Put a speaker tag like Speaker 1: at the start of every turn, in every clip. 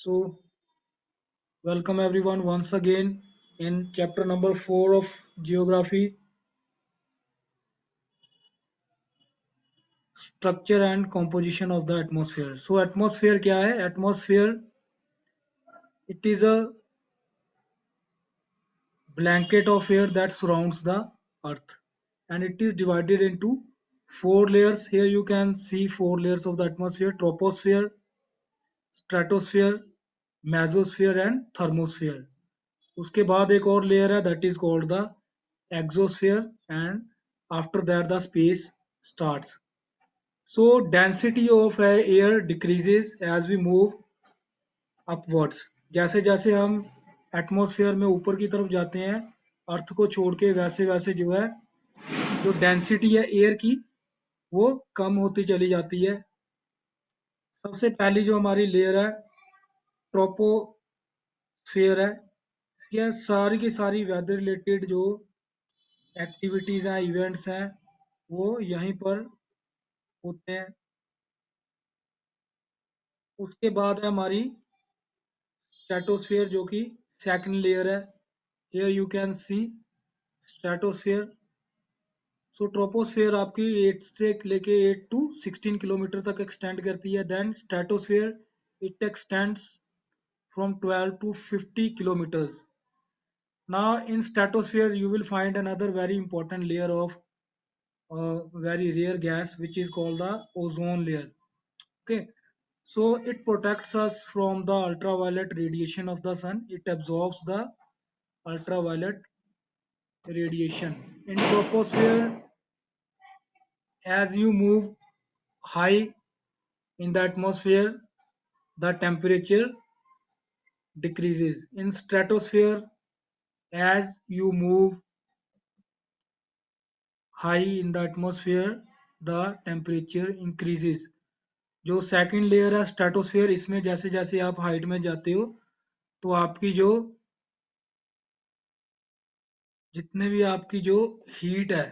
Speaker 1: So, welcome everyone once again in chapter number 4 of Geography, Structure and Composition of the Atmosphere. So, atmosphere क्या है? Atmosphere, it is a blanket of air that surrounds the earth, and it is divided into four layers. Here you can see four layers of the atmosphere: troposphere, stratosphere, mesosphere and thermosphere. उसके बाद एक और layer है, that is called the exosphere, and after that the space starts. So density of air decreases as we move upwards. जैसे जैसे हम atmosphere में ऊपर की तरफ जाते हैं अर्थ को छोड़ के, वैसे वैसे जो है जो डेंसिटी है एयर की वो कम होती चली जाती है. सबसे पहली जो हमारी लेयर है ट्रोपोस्फेयर है. इसके सारी की सारी वेदर रिलेटेड जो एक्टिविटीज हैं, इवेंट्स हैं, वो यहीं पर होते हैं. उसके बाद है हमारी स्ट्रेटोस्फेयर जो कि सेकंड लेयर है. Here you can see stratosphere. So troposphere आपकी 8 से लेके 8 टू 16 किलोमीटर तक एक्सटेंड करती है. Then stratosphere it extends from 12 to 50 kilometers. Now in stratosphere you will find another very important layer of very rare gas which is called the ozone layer. Okay, so it protects us from the ultraviolet radiation of the sun. It absorbs the ultraviolet radiation. In troposphere, as you move high in the atmosphere, the temperature decreases. In stratosphere, as you move high in the atmosphere, the temperature increases. जो second layer है stratosphere, इसमें जैसे जैसे आप height में जाते हो तो आपकी जो जितने भी आपकी जो हीट है,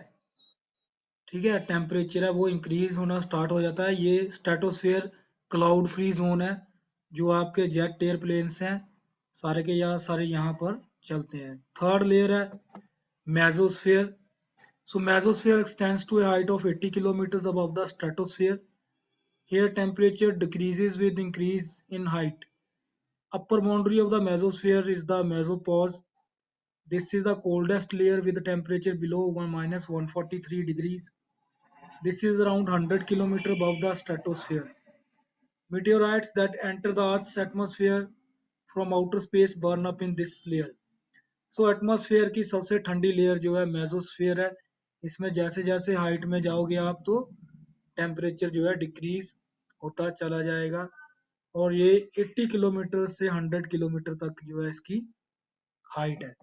Speaker 1: ठीक है, टेम्परेचर है, वो इंक्रीज होना स्टार्ट हो जाता है. ये स्ट्रेटोस्फेयर क्लाउड फ्री जोन है. जो आपके जेट एयरप्लेन्स हैं सारे के सारे यहाँ पर चलते हैं. थर्ड लेयर है mesosphere. So mesosphere extends to a height of 80 kilometers above the stratosphere. Here temperature decreases with increase in height. Upper boundary of the mesosphere is the mesopause. This is the coldest layer with a temperature below 143 degrees. This is around 100 kilometers above the stratosphere. Meteorites that enter the Earth's atmosphere from outer space burn up in this layer. So atmosphere की सबसे ठंडी layer जो है mesosphere है. इसमें जैसे जैसे height में जाओगे आप तो टेम्परेचर जो है डिक्रीज होता चला जाएगा, और ये 80 किलोमीटर से 100 किलोमीटर तक जो है इसकी हाइट है.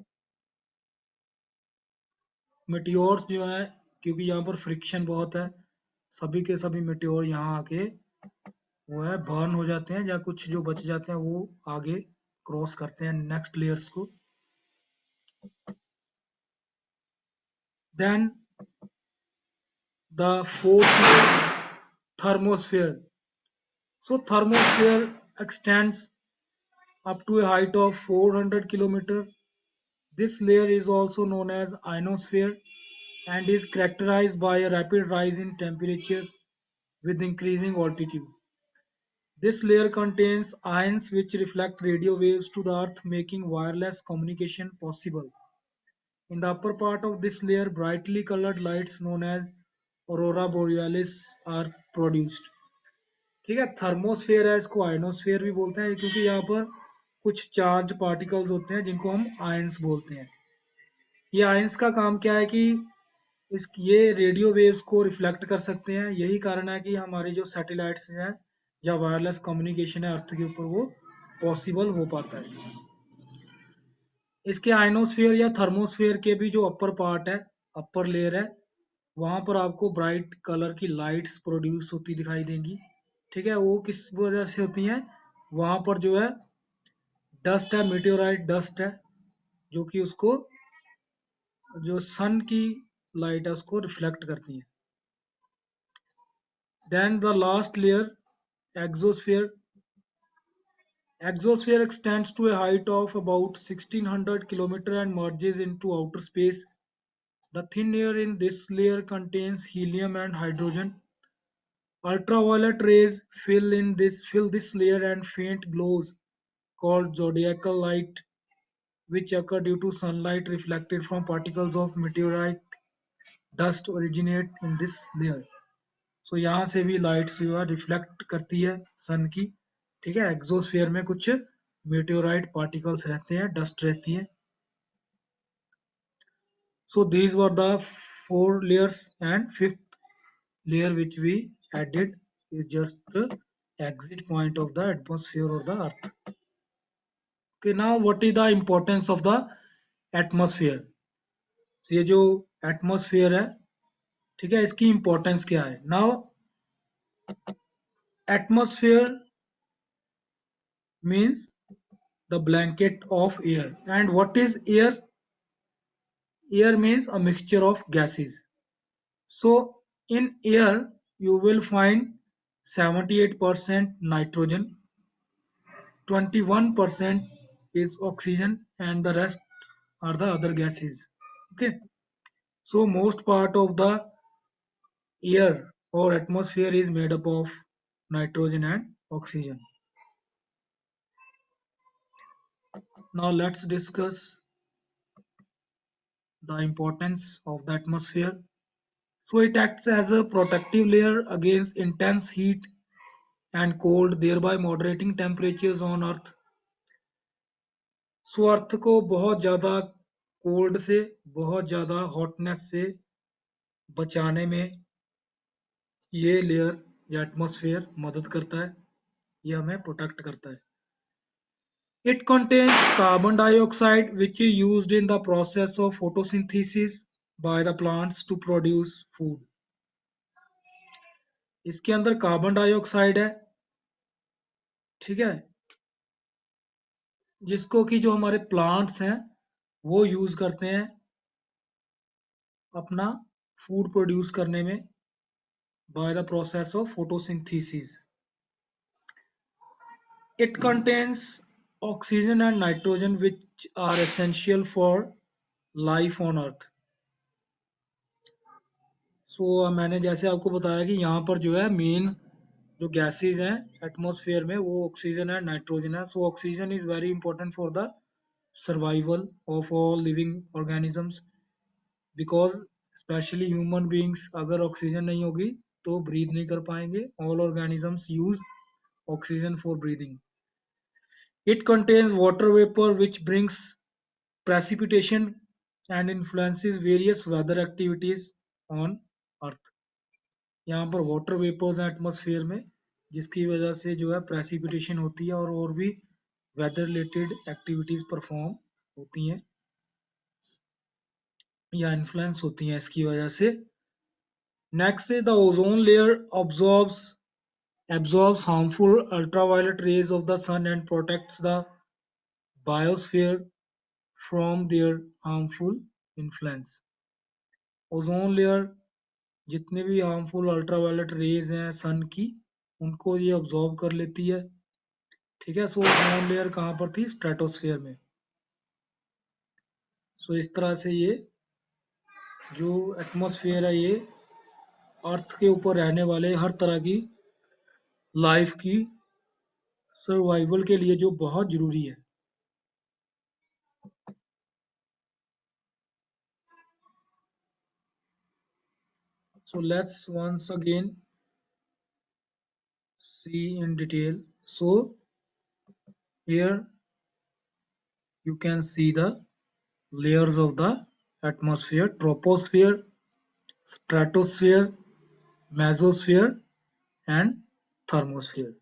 Speaker 1: मेटियोर्स जो है, क्योंकि यहाँ पर फ्रिक्शन बहुत है, सभी के सभी मेटियोर यहाँ आके वो है बर्न हो जाते हैं, या कुछ जो बच जाते हैं वो आगे क्रॉस करते हैं नेक्स्ट लेयर्स को. Then the fourth layer, thermosphere. So thermosphere extends up to a height of 400 km. This layer is also known as ionosphere and is characterized by a rapid rise in temperature with increasing altitude. This layer contains ions which reflect radio waves to the earth, making wireless communication possible. In the upper part of this layer, brightly colored lights known as aurora borealis are produced. ठीक है. Thermosphere है, इसको ionosphere भी बोलते हैं क्योंकि यहाँ पर कुछ चार्ज पार्टिकल्स होते हैं जिनको हम आयंस बोलते हैं. ये आयंस का काम क्या है कि ये रेडियो वेव्स को रिफ्लेक्ट कर सकते हैं. यही कारण है कि हमारी जो सैटेलाइट्स हैं या वायरलेस कम्युनिकेशन है अर्थ के ऊपर वो पॉसिबल हो पाता है. इसके आयनोस्फेयर या थर्मोस्फेयर के भी जो अपर पार्ट है, अपर लेयर है, वहां पर आपको ब्राइट कलर की लाइट्स प्रोड्यूस होती दिखाई देंगी. ठीक है, वो किस वजह से होती हैं? वहां पर जो है डस्ट है, मीटियोराइट डस्ट है, जो कि उसको जो सन की लाइट है उसको रिफ्लेक्ट करती है. Then the last layer exosphere. Exosphere extends to a height of about 1600 km and merges into outer space. The thin air in this layer contains helium and hydrogen. Ultraviolet rays fill this layer and faint glows called zodiacal light, which occur due to sunlight reflected from particles of meteorite dust originate in this layer. So यहाँ से भी lights जो है reflect करती है सन की. ठीक है, एक्सोस्फीयर में कुछ मेटेओराइट पार्टिकल्स रहते हैं, डस्ट रहती है. So these were the four layers, and fifth layer which we added is just the exit point of the atmosphere or the earth. Okay, now what is the importance of the atmosphere? So ये जो atmosphere है, ठीक है, इसकी importance क्या है? Now atmosphere means the blanket of air. And what is air? Air means a mixture of gases. So in air you will find 78% nitrogen, 21% is oxygen, and the rest are the other gases. Okay, so most part of the air or atmosphere is made up of nitrogen and oxygen. Now let's discuss the importance of the atmosphere. So it acts as a protective layer against intense heat and cold, thereby moderating temperatures on Earth. सो अर्थ को बहुत ज़्यादा cold से, बहुत ज़्यादा hotness से बचाने में ये लेयर या एटमॉस्फेयर मदद करता है, ये हमें प्रोटेक्ट करता है. It contains carbon dioxide which is used in the process of photosynthesis by the plants to produce food. इसके अंदर कार्बन डाइऑक्साइड है, ठीक है, जिसको कि जो हमारे प्लांट्स हैं वो यूज करते हैं अपना फूड प्रोड्यूस करने में by the process of photosynthesis. It contains oxygen and nitrogen which are essential for life on earth. So मैंने जैसे आपको बताया कि यहाँ पर जो है मेन जो गैसेस हैं एटमॉस्फेयर में वो ऑक्सीजन है, नाइट्रोजन है. So oxygen is very important for the survival of all living organisms, because specially human beings अगर ऑक्सीजन नहीं होगी तो ब्रीथ नहीं कर पाएंगे. All organisms use oxygen for breathing. It contains water vapor which brings precipitation and influences various weather activities on earth. यहाँ पर water vapours हैं एटमॉस्फेयर में जिसकी वजह से जो है प्रेसिपिटेशन होती है और भी वेदर रिलेटेड एक्टिविटीज परफॉर्म होती हैं या इन्फ्लुएंस होती हैं इसकी वजह से. Next is the ozone layer absorbs harmful ultraviolet rays of the sun and protects the biosphere from their harmful influence. Ozone layer जितने भी हार्मफुल अल्ट्रावायलेट रेज हैं सन की उनको ये ऑब्जॉर्व कर लेती है. ठीक है, सो ओजोन लेयर कहाँ पर थी? स्ट्रेटोस्फेयर में. सो इस तरह से ये जो एटमॉस्फेयर है ये अर्थ के ऊपर रहने वाले हर तरह की लाइफ की सर्वाइवल के लिए जो बहुत जरूरी है. So let's once again see in detail. So here you can see the layers of the atmosphere: troposphere, stratosphere, mesosphere and thermosphere.